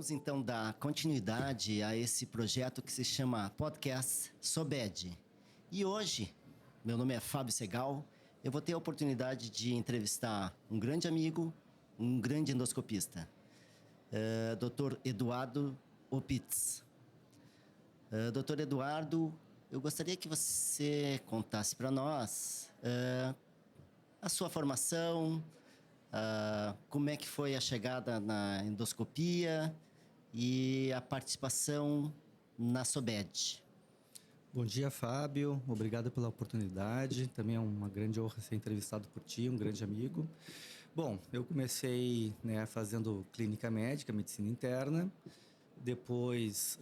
Vamos então dar continuidade a esse projeto que se chama Podcast Sobed. E hoje, meu nome é Fábio Segal, eu vou ter a oportunidade de entrevistar um grande amigo, um grande endoscopista, Dr. Eduardo Opitz. Dr. Eduardo, eu gostaria que você contasse para nós a sua formação, como é que foi a chegada na endoscopia e a participação na SOBED. Bom dia, Fábio. Obrigado pela oportunidade. Também é uma grande honra ser entrevistado por ti, um grande amigo. Bom, eu comecei fazendo clínica médica, medicina interna, depois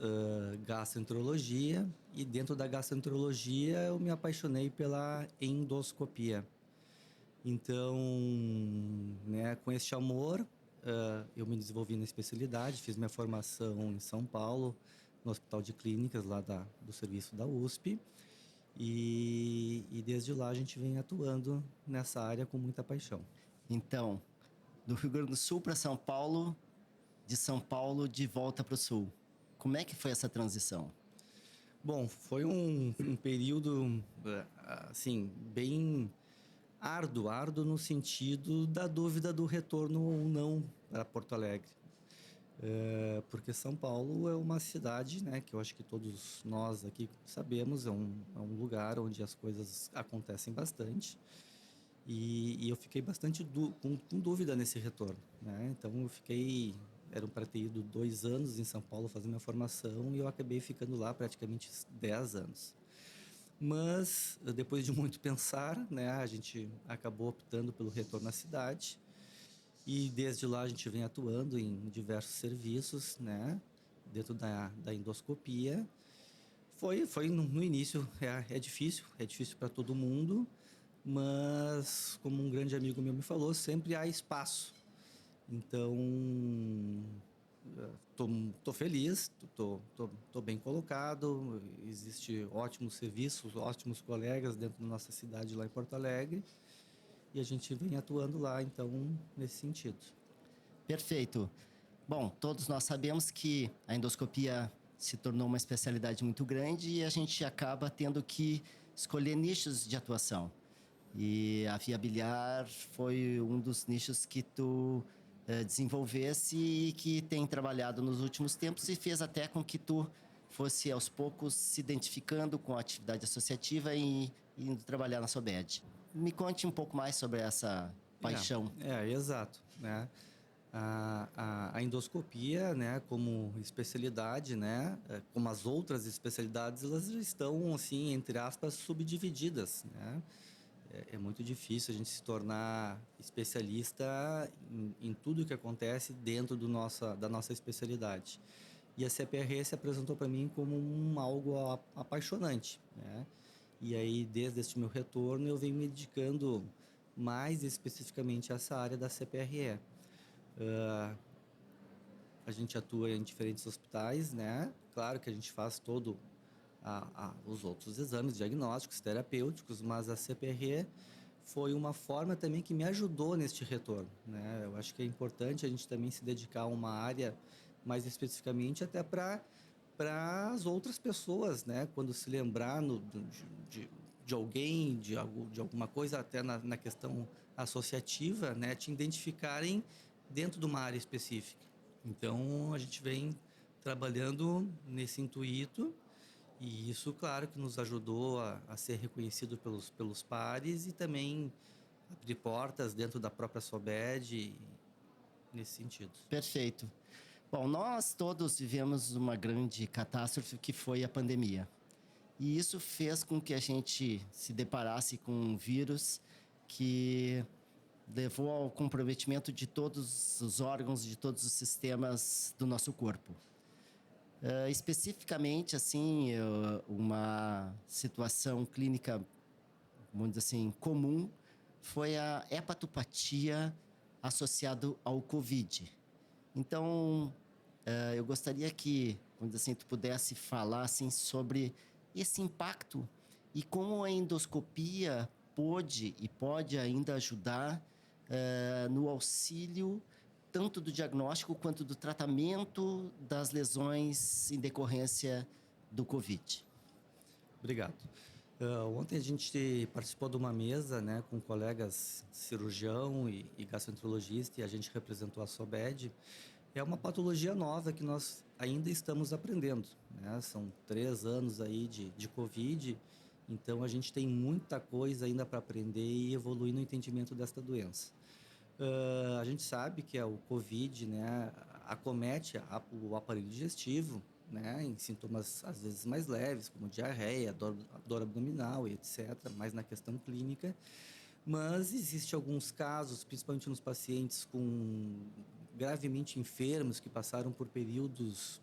gastroenterologia, e dentro da gastroenterologia eu me apaixonei pela endoscopia. Então, com este amor, eu me desenvolvi na especialidade, fiz minha formação em São Paulo, no Hospital de Clínicas, lá do serviço da USP. E desde lá a gente vem atuando nessa área com muita paixão. Então, do Rio Grande do Sul para São Paulo, de São Paulo de volta para o Sul. Como é que foi essa transição? Bom, foi um período, assim, bem árduo no sentido da dúvida do retorno ou não para Porto Alegre. Porque São Paulo é uma cidade, que eu acho que todos nós aqui sabemos, é um lugar onde as coisas acontecem bastante. E eu fiquei bastante com dúvida nesse retorno, Então eu fiquei, era para ter ido 2 anos em São Paulo fazer minha formação e eu acabei ficando lá praticamente 10 anos. Mas depois de muito pensar, a gente acabou optando pelo retorno à cidade. E desde lá a gente vem atuando em diversos serviços, dentro da endoscopia. Foi no início, é difícil para todo mundo, mas como um grande amigo meu me falou, sempre há espaço. Então, tô feliz, tô bem colocado, existe ótimos serviços, ótimos colegas dentro da nossa cidade lá em Porto Alegre. E a gente vem atuando lá, então, nesse sentido. Perfeito. Bom, todos nós sabemos que a endoscopia se tornou uma especialidade muito grande e a gente acaba tendo que escolher nichos de atuação. E a via biliar foi um dos nichos que tu desenvolvesse e que tem trabalhado nos últimos tempos e fez até com que tu fosse aos poucos se identificando com a atividade associativa e indo trabalhar na SOBED. Me conte um pouco mais sobre essa paixão. Exato, A endoscopia, como especialidade, como as outras especialidades, elas já estão, assim, entre aspas, subdivididas, É muito difícil a gente se tornar especialista em tudo que acontece dentro da nossa especialidade. E a CPRE se apresentou para mim como algo apaixonante, E aí, desde este meu retorno, eu venho me dedicando mais especificamente a essa área da CPRE. A gente atua em diferentes hospitais, Claro que a gente faz os outros exames diagnósticos, terapêuticos, mas a CPRE foi uma forma também que me ajudou neste retorno, Eu acho que é importante a gente também se dedicar a uma área mais especificamente até para as outras pessoas, quando se lembrar de alguém, de alguma coisa, até na questão associativa, te identificarem dentro de uma área específica. Então, a gente vem trabalhando nesse intuito e isso, claro, que nos ajudou a ser reconhecido pelos pares e também abrir portas dentro da própria SOBED nesse sentido. Perfeito. Bom, nós todos vivemos uma grande catástrofe que foi a pandemia. E isso fez com que a gente se deparasse com um vírus que levou ao comprometimento de todos os órgãos, de todos os sistemas do nosso corpo. Especificamente, assim, uma situação clínica, vamos dizer assim, comum, foi a hepatopatia associada ao Covid. Então, eu gostaria que, vamos dizer assim, tu pudesse falar assim, sobre esse impacto e como a endoscopia pôde e pode ainda ajudar no auxílio tanto do diagnóstico quanto do tratamento das lesões em decorrência do Covid. Obrigado. Ontem a gente participou de uma mesa, né, com colegas cirurgião e gastroenterologista, e a gente representou a SOBED. É uma patologia nova que nós ainda estamos aprendendo, né? São 3 anos aí de Covid, então a gente tem muita coisa ainda para aprender e evoluir no entendimento desta doença. A gente sabe que o Covid, né, acomete o aparelho digestivo, né, em sintomas às vezes mais leves, como diarreia, dor abdominal e etc., mais na questão clínica. Mas existe alguns casos, principalmente nos pacientes gravemente enfermos, que passaram por períodos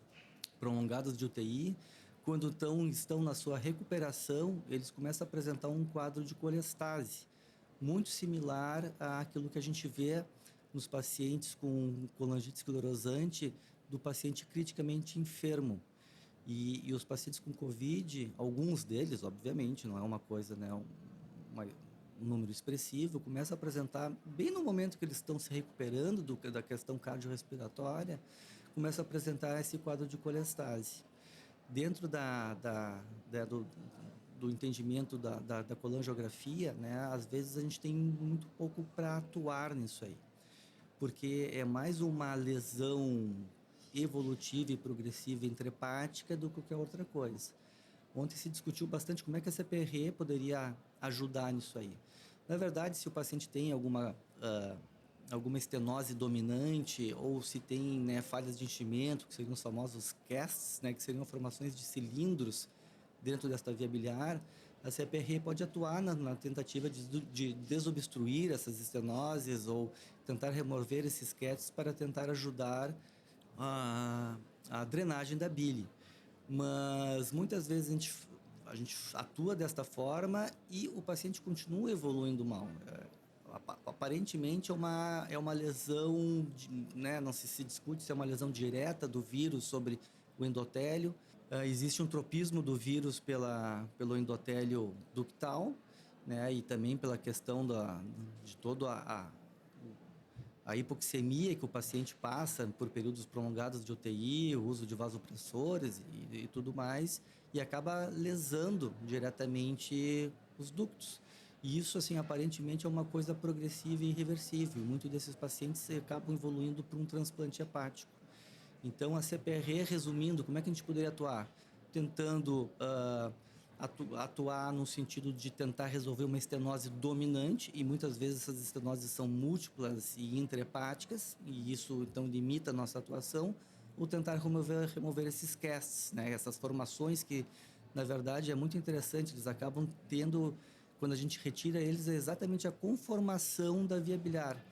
prolongados de UTI, quando estão na sua recuperação, eles começam a apresentar um quadro de colestase, muito similar àquilo que a gente vê nos pacientes com colangite esclerosante, do paciente criticamente enfermo. E os pacientes com COVID, alguns deles, obviamente, não é uma coisa, né, um número expressivo, começa a apresentar, bem no momento que eles estão se recuperando da questão cardiorrespiratória, começa a apresentar esse quadro de colestase. Dentro do entendimento da colangiografia, né, às vezes a gente tem muito pouco para atuar nisso aí, porque é mais uma lesão evolutiva e progressiva intrahepática do que qualquer outra coisa. Ontem se discutiu bastante como é que a CPRE poderia ajudar nisso aí. Na verdade, se o paciente tem alguma estenose dominante ou se tem, né, falhas de enchimento, que seriam os famosos CASTs, né, que seriam formações de cilindros dentro desta via biliar, a CPRE pode atuar na tentativa de desobstruir essas estenoses ou tentar remover esses CASTs para tentar ajudar a drenagem da bile. Mas muitas vezes a gente atua desta forma e o paciente continua evoluindo mal. Aparentemente é uma lesão, né, não se discute se é uma lesão direta do vírus sobre o endotélio. Existe um tropismo do vírus pelo endotélio ductal, né, e também pela questão de toda a hipoxemia que o paciente passa por períodos prolongados de UTI, o uso de vasopressores e tudo mais, e acaba lesando diretamente os ductos. E isso, assim, aparentemente é uma coisa progressiva e irreversível. Muitos desses pacientes acabam evoluindo para um transplante hepático. Então, a CPRE, resumindo, como é que a gente poderia atuar? Tentando atuar no sentido de tentar resolver uma estenose dominante, e muitas vezes essas estenoses são múltiplas e intrahepáticas, e isso então limita a nossa atuação, ou tentar remover esses casts, né? Essas formações que, na verdade, é muito interessante, eles acabam tendo, quando a gente retira eles, é exatamente a conformação da via biliar.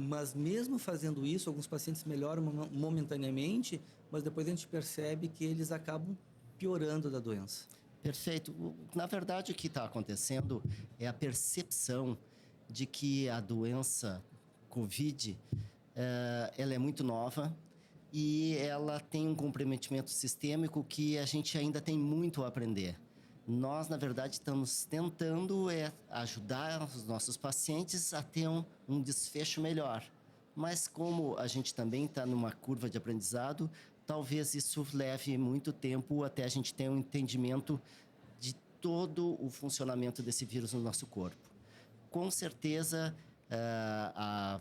Mas mesmo fazendo isso, alguns pacientes melhoram momentaneamente, mas depois a gente percebe que eles acabam piorando da doença. Perfeito. Na verdade, o que está acontecendo é a percepção de que a doença COVID ela é muito nova e ela tem um comprometimento sistêmico que a gente ainda tem muito a aprender. Nós, na verdade, estamos tentando ajudar os nossos pacientes a ter um desfecho melhor. Mas como a gente também está numa curva de aprendizado, talvez isso leve muito tempo até a gente ter um entendimento de todo o funcionamento desse vírus no nosso corpo. Com certeza,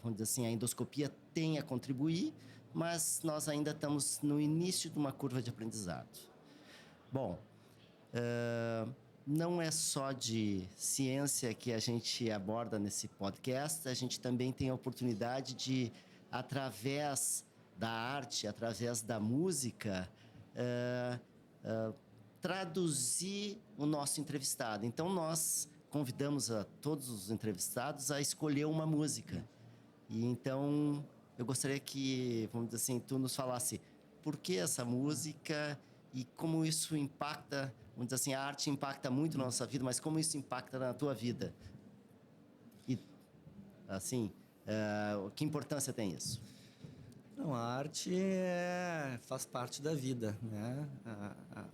vamos dizer assim, a endoscopia tem a contribuir, mas nós ainda estamos no início de uma curva de aprendizado. Bom, não é só de ciência que a gente aborda nesse podcast, a gente também tem a oportunidade de, através da arte, através da música, traduzir o nosso entrevistado. Então, nós convidamos a todos os entrevistados a escolher uma música. E então, eu gostaria que, vamos dizer assim, tu nos falasse por que essa música e como isso impacta, vamos dizer assim, a arte impacta muito na nossa vida, mas como isso impacta na tua vida? E, assim, que importância tem isso? Não, a arte faz parte da vida, né?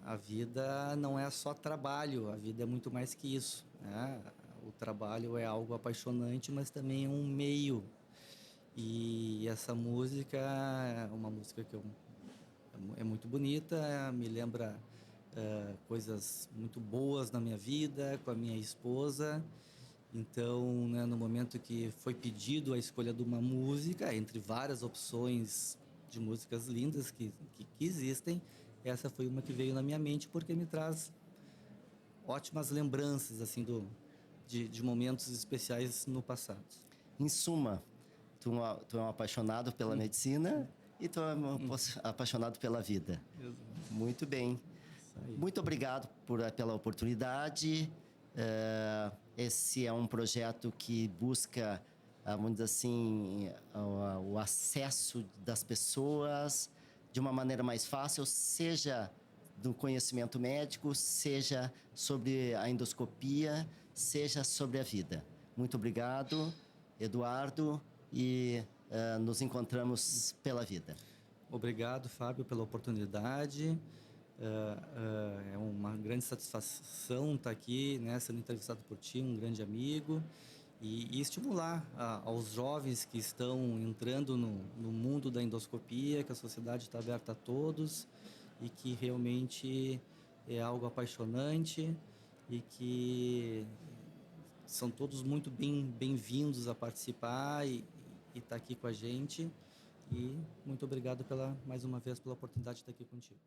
A vida não é só trabalho, a vida é muito mais que isso, né? O trabalho é algo apaixonante, mas também é um meio. E essa música é uma música que é muito bonita, me lembra coisas muito boas na minha vida, com a minha esposa. Então, né, no momento que foi pedido a escolha de uma música, entre várias opções de músicas lindas que existem, essa foi uma que veio na minha mente porque me traz ótimas lembranças assim de momentos especiais no passado. Em suma, tu é um apaixonado pela medicina e tu é um apaixonado pela vida. Muito bem. Isso aí. Muito obrigado pela oportunidade. Esse é um projeto que busca, vamos dizer assim, o acesso das pessoas de uma maneira mais fácil, seja do conhecimento médico, seja sobre a endoscopia, seja sobre a vida. Muito obrigado, Eduardo, e nos encontramos pela vida. Obrigado, Fábio, pela oportunidade. É uma grande satisfação estar aqui, né, sendo entrevistado por ti, um grande amigo, e estimular aos jovens que estão entrando no mundo da endoscopia, que a sociedade está aberta a todos e que realmente é algo apaixonante e que são todos muito bem-vindos a participar e estar aqui com a gente. E muito obrigado mais uma vez pela oportunidade de estar aqui contigo.